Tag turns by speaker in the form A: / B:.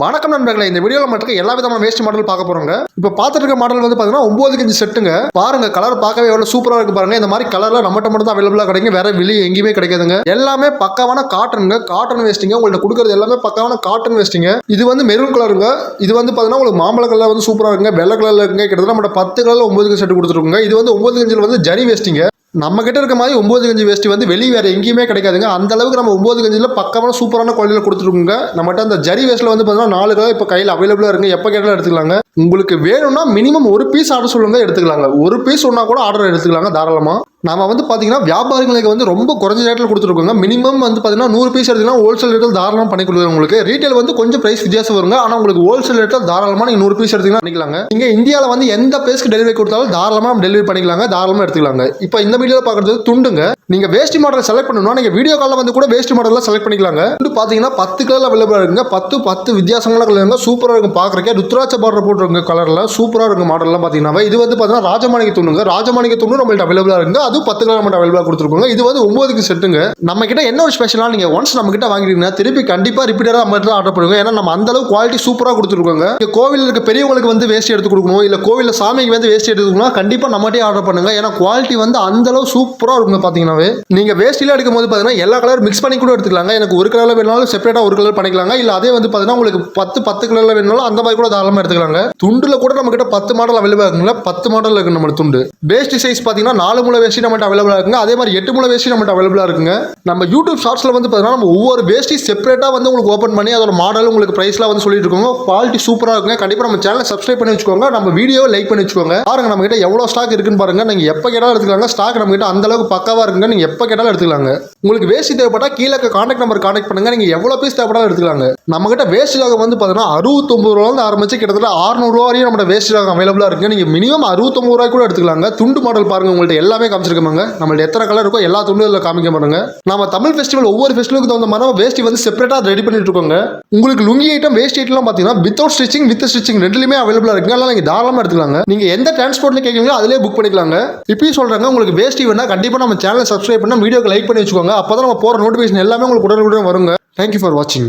A: வணக்கம் நண்பர்களே, இந்த வீடியோவில் மட்டும் எல்லா விதமான வேஸ்ட் மாடல் பார்க்க போறோங்க. இப்போ பார்த்துட்டு இருக்க மாடல் வந்து பார்த்தீங்கன்னா 9 இன்ச் செட்டுங்க. பாருங்க, கலர் பார்க்கவே எவ்வளவு சூப்பரா இருக்கு பாருங்க. இந்த மாதிரி கலர்ல நம்மகிட்ட மட்டும் தான் அவைலபிளா கிடைக்கும், வேற வெளியே எங்கேயுமே கிடைக்காதுங்க. எல்லாமே பக்காவான காட்டனுங்க, காட்டன் வேஸ்டிங்க. உங்கள்ட்ட கொடுக்கறது எல்லாமே பக்காவான காட்டன் வேஸ்டிங்க. இது வந்து மெரூன் கலருங்க. இது வந்து பார்த்தீங்கன்னா உங்களுக்கு மாம்பழ கலர் வந்து சூப்பரா இருக்குங்க, வெள்ளை கலர்ல இருக்குங்க. கிட்டத்தட்ட நம்ம 10 கலர்ல 9 இன்ச் செட் கொடுத்துருக்குங்க. இது வந்து 9 இன்ச்சில் வந்து ஜரி வேஸ்டிங்க. நம்ம கிட்ட இருக்க மாதிரி 9 இன்ச் வேஸ்ட் வந்து வெளியே வேற எங்கேயுமே கிடைக்காதுங்க. அந்த அளவுக்கு நம்ம 9 இன்ச்சில் பக்கமான சூப்பரான குவாலிட்டியில் கொடுத்துருக்குங்க. நம்மகிட்ட அந்த ஜரி வேஸ்ட்ல வந்து பார்த்தீங்கன்னா 4 கலர் இப்போ கையில் அவைலபிளா இருக்கு. எப்போ கேட்டாலும் எடுத்துக்கலாங்க. உங்களுக்கு வேணும்னா மினிமம் ஒரு பீஸ் ஆர்டர் சொல்லுங்க, எடுத்துக்கலாங்க. ஒரு பீஸ் சொன்னா கூட ஆர்டர் எடுத்துக்கலாங்க தாராளமா. நாம வந்து பாத்தீங்கன்னா வியாபாரிகளுக்கு வந்து ரொம்ப குறைஞ்ச ரேட்டில் கொடுத்துருக்கோங்க. மினிமம் வந்து பாத்தீங்கன்னா 100 பீஸ் எடுத்தீங்கன்னா ஹோல்சேல் ரேட்டில் தாராளமாக பண்ணி கொடுக்குறோம். உங்களுக்கு ரீட்டைல் வந்து கொஞ்சம் பிரைஸ் வித்தியாசம் வருங்க. ஆனால் உங்களுக்கு ஹோல்சேல் ரேட்டில் தாராளமாக நீங்கள் 100 பீஸ் எடுத்தீங்கன்னா பண்ணிக்கலாங்க. நீங்க இந்தியாவில் வந்து எந்த பேஸ்க்கு டெலிவரி கொடுத்தாலும் தாராளமாக டெலிவரி பண்ணிக்கலாங்க, தாராளமாக எடுத்துக்கலாங்க. இப்போ இந்த வீடியோவில் பார்க்குறது துண்டுங்க. நீங்க வேஸ்ட் மாடல் செலக்ட் பண்ணணும்னா நீங்க வீடியோ காலில் வந்து கூட வேஸ்ட் மாடலில் செலக்ட் பண்ணிக்கலாங்க. துண்டு பார்த்தீங்கன்னா 10 கலர் அவைலபிளாக இருக்குங்க. 10 வித்தியாசமான கலருங்க. சூப்பராக இருக்கும் பார்க்குறக்கே. ருத்ராட்ச பார்டர் போட்டுருங்க கலரில் சூப்பராக இருக்கும் மாடல்லாம் பார்த்தீங்கன்னா. இது வந்து பார்த்தீங்கன்னா ராஜமாணிக்க துண்டுங்க. ராஜமாணிக்க துண்டு நம்மள்ட்ட அவைலபிளாக இருக்குங்க. அதுவும் 10 கலர் மட்டும் அவைலபிளாக கொடுத்துருக்கோங்க. இது வந்து 9க்கு செட்டுங்க. நம்ம கிட்ட என்ன ஒரு ஸ்பெஷலாக நீங்க ஒன்ஸ் நம்ம கிட்ட வாங்கிட்டீங்கன்னா திருப்பி கண்டிப்பா ரிப்பீட்டடாக நம்ம இடத்துல ஆர்டர் பண்ணுங்க. ஏன்னா நம்ம அந்த அளவுக்கு குவாலிட்டி சூப்பராக கொடுத்துருக்கோங்க. கோவில் இருக்க பெரியவங்களுக்கு வந்து வேஸ்ட் எடுத்து கொடுக்கணும், இல்ல கோவில்ல சாமிக்கு வந்து வேஸ்ட் எடுத்துக்கணும், கண்டிப்பா நம்மகிட்டே ஆர்டர் பண்ணுங்க. ஏன்னா குவாலிட்டி வந்து அந்த அளவு சூப்பராக இருக்குங்க. பார்த்தீங்கன்னாவே நீங்க வேஸ்டில எடுக்கும் போது பார்த்தீங்கன்னா எல்லா கலர் மிக்ஸ் பண்ணி கூட எடுத்துக்கலாங்க. எனக்கு ஒரு கலர்ல வேணாலும் செப்பரேட்டா ஒரு கலர் பண்ணிக்கலாங்க. இல்ல அதே வந்து பார்த்தீங்கன்னா உங்களுக்கு 10 கலர்ல வேணாலும் அந்த மாதிரி கூட தாராளமாக எடுத்துக்கலாங்க. துண்டுல கூட நம்ம கிட்ட 10 மாடல் அவைலபிளா இருக்குங்க. 10 மாடல் இருக்கு நம்ம துண்டு. வேஸ்ட் சைஸ் பார்த்தீங்கன்னா 4 முளை வேஸ்ட் நம்மகிட்ட அவைலபிளா இருக்குங்க. அதே மாதிரி 8 முளை வேஸ்ட் நம்மகிட்ட அவைலபிளா இருக்குங்க. நம்ம யூடியூப் ஷார்ட்ஸ்ல வந்து பார்த்தீங்கன்னா நம்ம ஒவ்வொரு வேஸ்டி செப்பரேட்டா வந்து உங்களுக்கு ஓப்பன் பண்ணி அதோட மாடல் உங்களுக்கு பிரைஸ்லாம் வந்து சொல்லிட்டு இருக்கோங்க. குவாலிட்டி சூப்பரா இருக்குங்க. கண்டிப்பா நம்ம சேனலை சப்ஸ்கிரைப் பண்ணி வச்சுக்கோங்க. நம்ம வீடியோவை லைக் பண்ணி வச்சுக்கோங்க. பாருங்க நம்ம கிட்ட எவ்வளவு ஸ்டாக் இருக்குன்னு பாருங்க. நீங்க எப்ப கேட்டாலும் எடுத்துக்கலாங்க. ஸ்டாக் நம்ம கிட்ட அந்த அளவுக்கு பக்காவா இருக்குங்க. நீங்க எப்ப கேட்டாலும் எடுத்துக்கலாங்க. உங்களுக்கு வேஸ்ட் தேவைப்பட்டா கீழே கான்டாக்ட் நம்பர் கான்டாக்ட் பண்ணுங்க. நீங்க எவ்வளவு பீஸ் தேவைப்பட்டாலும் எடுத்துக்கலாங்க. நம்ம கிட்ட வேஸ்ட் ஜாக வந்து பார்த்தீங்கன்னா 69 ரூபாயிலிருந்து ஆரம்பிச்சு கிட்டத்தட்ட 600 ரூபா வரையும் நம்ம வேஸ்ட் ஜாக அவைலபிளா இருக்கு. நீங்க மினிமம் 69 ரூபாய் கூட எடுத்துக்கலாங்க. துண்டு மாடல் பாருங்க, உங்கள்ட்ட எல்லாமே காமிச்சிருக்காங்க. நம்மள்ட்ட எத்தனை கலர் இருக்கோ எல்லா துண்டுல காமிக்க மாட்டாங்க. நம்ம தமிழ் ஃபெஸ்டிவல் ஒவ்வொரு ஃபெஸ்டிவலுக்கு தகுந்த மாதிரி வேஸ்ட் வந்து செப்பரேட்டா ரெடி பண்ணிட்டு இருக்கோங்க. உங்களுக்கு லுங்கி ஐட்டம் வேஸ்ட் ஐட்டம் பாத்தீங்கன்னா வித்தவுட் ஸ்டிச்சிங் வித் ஸ்டிச்சிங் ரெண்டுலயுமே அவைலபிளா இருக்குங்க. அதனால நீங்க தாராளமா எடுத்துக்கலாங்க. நீங்க எந்த டிரான்ஸ்போர்ட்ல கேட்கறீங்களோ அதிலே புக் பண்ணிக்கலாங்க. இப்பயும் சொல்றாங்க, உங்களுக்கு வேஸ்ட் வேணா கண்டிப்பா நம்ம சேனலை சப்ஸ்கிரைப் பண்ணா வீடியோக்கு லைக் பண்ணி வச்சுக்கோங்க. அப்பதான் நம்ம போற நோட்டிபிகேஷன் எல்லாமே உங்களுக்கு உடனுக்குடன் வருங்க. தேங்க்யூ ஃபார் வாட்சிங்.